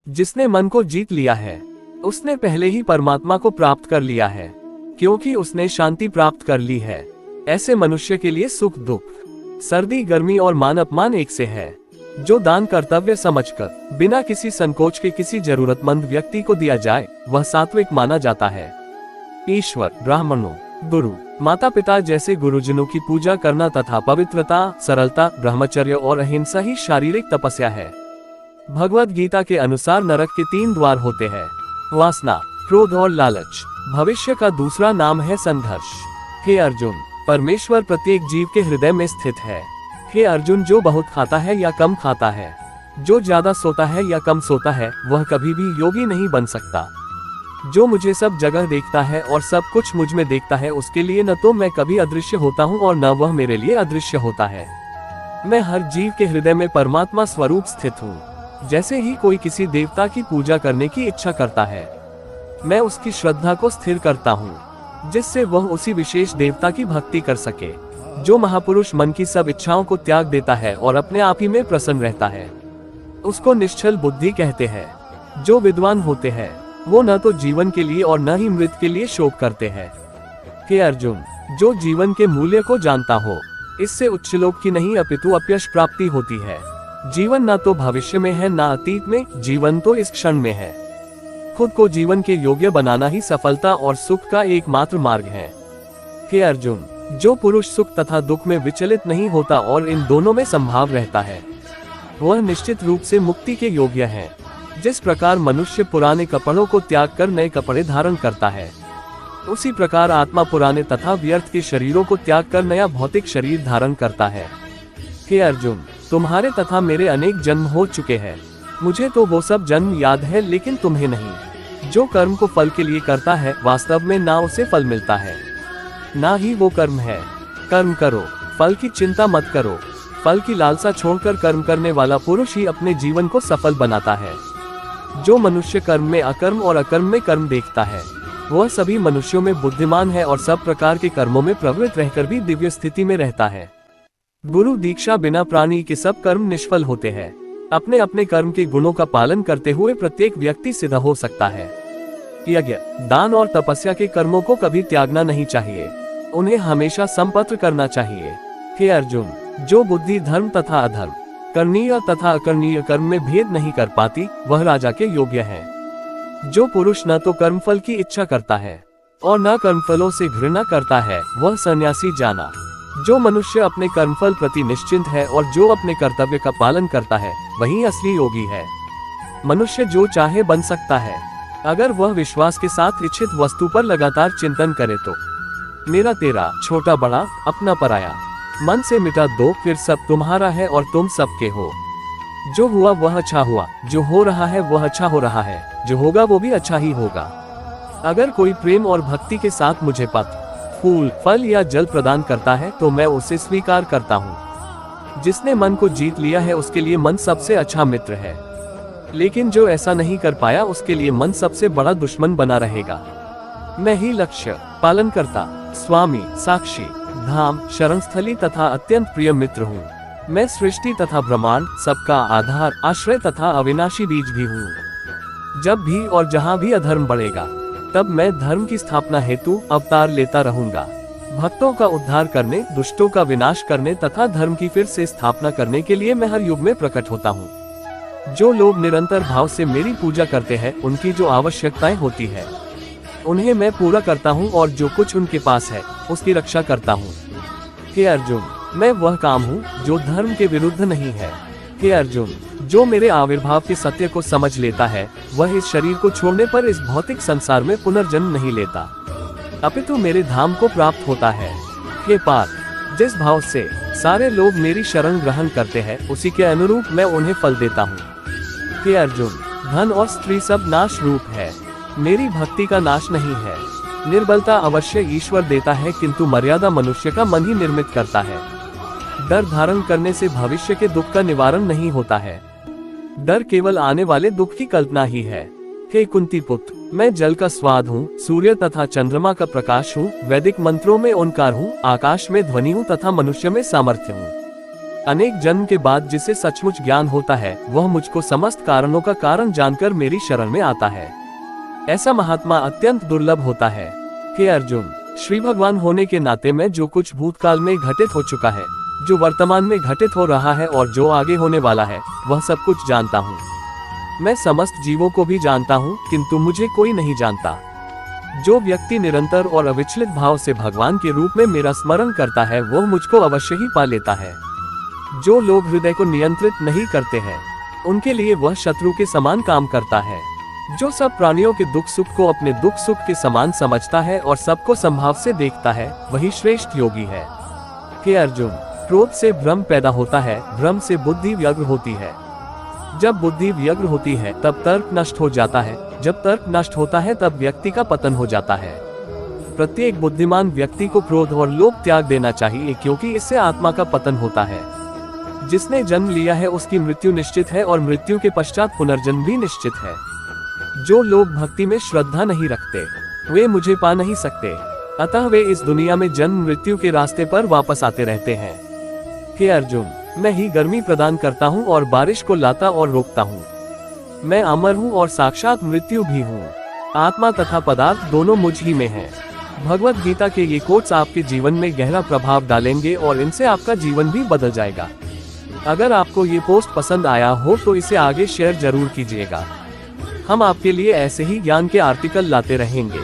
जिसने मन को जीत लिया है उसने पहले ही परमात्मा को प्राप्त कर लिया है, क्योंकि उसने शांति प्राप्त कर ली है। ऐसे मनुष्य के लिए सुख दुख, सर्दी गर्मी और मान अपमान एक से है। जो दान कर्तव्य समझकर बिना किसी संकोच के किसी जरूरतमंद व्यक्ति को दिया जाए वह सात्विक माना जाता है। ईश्वर, ब्राह्मणों, गुरु, माता पिता जैसे गुरुजनों की पूजा करना तथा पवित्रता, सरलता, ब्रह्मचर्य और अहिंसा ही शारीरिक तपस्या है। भगवद गीता के अनुसार नरक के 3 द्वार होते हैं, वासना, क्रोध और लालच। भविष्य का दूसरा नाम है संघर्ष। हे अर्जुन, परमेश्वर प्रत्येक जीव के हृदय में स्थित है। हे अर्जुन, जो बहुत खाता है या कम खाता है, जो ज्यादा सोता है या कम सोता है, वह कभी भी योगी नहीं बन सकता। जो मुझे सब जगह देखता है और सब कुछ मुझ में देखता है, उसके लिए न तो मैं कभी अदृश्य होता हूँ और न वह मेरे लिए अदृश्य होता है। मैं हर जीव के हृदय में परमात्मा स्वरूप स्थित हूँ। जैसे ही कोई किसी देवता की पूजा करने की इच्छा करता है, मैं उसकी श्रद्धा को स्थिर करता हूँ, जिससे वह उसी विशेष देवता की भक्ति कर सके। जो महापुरुष मन की सब इच्छाओं को त्याग देता है और अपने आप ही में प्रसन्न रहता है, उसको निश्चल बुद्धि कहते हैं। जो विद्वान होते हैं वो न तो जीवन के लिए और न ही मृत्यु के लिए शोक करते हैं। हे अर्जुन, जो जीवन के मूल्य को जानता हो, इससे उच्च लोक की नहीं अपितु अपयश प्राप्ति होती है। जीवन न तो भविष्य में है न अतीत में, जीवन तो इस क्षण में है। खुद को जीवन के योग्य बनाना ही सफलता और सुख का एकमात्र मार्ग है। हे अर्जुन, जो पुरुष सुख तथा दुख में विचलित नहीं होता और इन दोनों में संभाव रहता है, वह निश्चित रूप से मुक्ति के योग्य है। जिस प्रकार मनुष्य पुराने कपड़ों को त्याग कर नए कपड़े धारण करता है, उसी प्रकार आत्मा पुराने तथा व्यर्थ के शरीरों को त्याग कर नया भौतिक शरीर धारण करता है। हे अर्जुन, तुम्हारे तथा मेरे अनेक जन्म हो चुके हैं। मुझे तो वो सब जन्म याद है, लेकिन तुम्हें नहीं। जो कर्म को फल के लिए करता है, वास्तव में ना उसे फल मिलता है, ना ही वो कर्म है। कर्म करो, फल की चिंता मत करो। फल की लालसा छोड़कर कर्म करने वाला पुरुष ही अपने जीवन को सफल बनाता है। जो मनुष्य कर्म में अकर्म और अकर्म में कर्म देखता है, वह सभी मनुष्यों में बुद्धिमान है और सब प्रकार के कर्मों में प्रवृत्त रहकर भी दिव्य स्थिति में रहता है। गुरु दीक्षा बिना प्राणी के सब कर्म निष्फल होते हैं। अपने अपने कर्म के गुणों का पालन करते हुए प्रत्येक व्यक्ति सिद्ध हो सकता है। यज्ञ, दान और तपस्या के कर्मों को कभी त्यागना नहीं चाहिए, उन्हें हमेशा संपत्र करना चाहिए। हे अर्जुन, जो बुद्धि धर्म तथा अधर्म, करणीय तथा अकरणीय कर्म में भेद नहीं कर पाती, वह राजा के योग्य है। जो पुरुष न तो कर्मफल की इच्छा करता है और न कर्मफलों से घृणा करता है, वह सन्यासी जाना। जो मनुष्य अपने कर्मफल प्रति निश्चिंत है और जो अपने कर्तव्य का पालन करता है, वही असली योगी है। मनुष्य जो चाहे बन सकता है, अगर वह विश्वास के साथ इच्छित वस्तु पर लगातार चिंतन करे तो। मेरा तेरा, छोटा बड़ा, अपना पराया, मन से मिटा दो, फिर सब तुम्हारा है और तुम सबके हो। जो हुआ वह अच्छा हुआ, जो हो रहा है वह अच्छा हो रहा है, जो होगा वो भी अच्छा ही होगा। अगर कोई प्रेम और भक्ति के साथ मुझे पत्र, फूल, फल या जल प्रदान करता है तो मैं उसे स्वीकार करता हूँ। जिसने मन को जीत लिया है उसके लिए मन सबसे अच्छा मित्र है, लेकिन जो ऐसा नहीं कर पाया उसके लिए मन सबसे बड़ा दुश्मन बना रहेगा। मैं ही लक्ष्य, पालनकर्ता, स्वामी, साक्षी, धाम, शरणस्थली तथा अत्यंत प्रिय मित्र हूँ। मैं सृष्टि तथा ब्रह्मांड, सबका आधार, आश्रय तथा अविनाशी बीज भी हूँ। जब भी और जहाँ भी अधर्म बढ़ेगा, तब मैं धर्म की स्थापना हेतु अवतार लेता रहूंगा। भक्तों का उद्धार करने, दुष्टों का विनाश करने तथा धर्म की फिर से स्थापना करने के लिए मैं हर युग में प्रकट होता हूँ। जो लोग निरंतर भाव से मेरी पूजा करते हैं, उनकी जो आवश्यकताएं होती है उन्हें मैं पूरा करता हूँ और जो कुछ उनके पास है उसकी रक्षा करता हूँ। हे अर्जुन, मैं वह काम हूँ जो धर्म के विरुद्ध नहीं है। हे अर्जुन, जो मेरे आविर्भाव के सत्य को समझ लेता है, वह इस शरीर को छोड़ने पर इस भौतिक संसार में पुनर्जन्म नहीं लेता, अपितु मेरे धाम को प्राप्त होता है। हे पार्थ, जिस भाव से सारे लोग मेरी शरण ग्रहण करते हैं, उसी के अनुरूप मैं उन्हें फल देता हूँ। हे अर्जुन, धन और स्त्री सब नाश रूप है, मेरी भक्ति का नाश नहीं है। निर्बलता अवश्य ईश्वर देता है, किंतु मर्यादा मनुष्य का मन ही निर्मित करता है। डर धारण करने से भविष्य के दुख का निवारण नहीं होता है, डर केवल आने वाले दुख की कल्पना ही है। हे कुंती पुत्र, मैं जल का स्वाद हूँ, सूर्य तथा चंद्रमा का प्रकाश हूँ, वैदिक मंत्रों में ओंकार हूँ, आकाश में ध्वनि हूँ तथा मनुष्य में सामर्थ्य हूँ। अनेक जन्म के बाद जिसे सचमुच ज्ञान होता है वह मुझको समस्त कारणों का कारण जानकर मेरी शरण में आता है। ऐसा महात्मा अत्यंत दुर्लभ होता है। हे अर्जुन, श्री भगवान होने के नाते मैं जो कुछ भूतकाल में घटित हो चुका है, जो वर्तमान में घटित हो रहा है और जो आगे होने वाला है, वह सब कुछ जानता हूँ। मैं समस्त जीवों को भी जानता हूँ, किंतु मुझे कोई नहीं जानता। जो व्यक्ति निरंतर और अविचलित भाव से भगवान के रूप में मेरा स्मरण करता है वह मुझको अवश्य ही पा लेता है। जो लोग हृदय को नियंत्रित नहीं करते हैं उनके लिए वह शत्रु के समान काम करता है। जो सब प्राणियों के दुख सुख को अपने दुख सुख के समान समझता है और सबको संभाव से देखता है वही श्रेष्ठ योगी है। हे अर्जुन, क्रोध से भ्रम पैदा होता है, भ्रम से बुद्धि व्यग्र होती है। जब बुद्धि व्यग्र होती है तब तर्क नष्ट हो जाता है, जब तर्क नष्ट होता है तब व्यक्ति का पतन हो जाता है। प्रत्येक बुद्धिमान व्यक्ति को क्रोध और लोभ त्याग देना चाहिए, क्योंकि इससे आत्मा का पतन होता है। जिसने जन्म लिया है उसकी मृत्यु निश्चित है और मृत्यु के पश्चात पुनर्जन्म भी निश्चित है। जो लोग भक्ति में श्रद्धा नहीं रखते वे मुझे पा नहीं सकते, अतः वे इस दुनिया में जन्म मृत्यु के रास्ते पर वापस आते रहते हैं। हे अर्जुन, मैं ही गर्मी प्रदान करता हूँ और बारिश को लाता और रोकता हूँ। मैं अमर हूँ और साक्षात मृत्यु भी हूँ। आत्मा तथा पदार्थ दोनों मुझ ही में हैं। भगवत गीता के ये कोट्स आपके जीवन में गहरा प्रभाव डालेंगे और इनसे आपका जीवन भी बदल जाएगा। अगर आपको ये पोस्ट पसंद आया हो तो इसे आगे शेयर जरूर कीजिएगा। हम आपके लिए ऐसे ही ज्ञान के आर्टिकल लाते रहेंगे।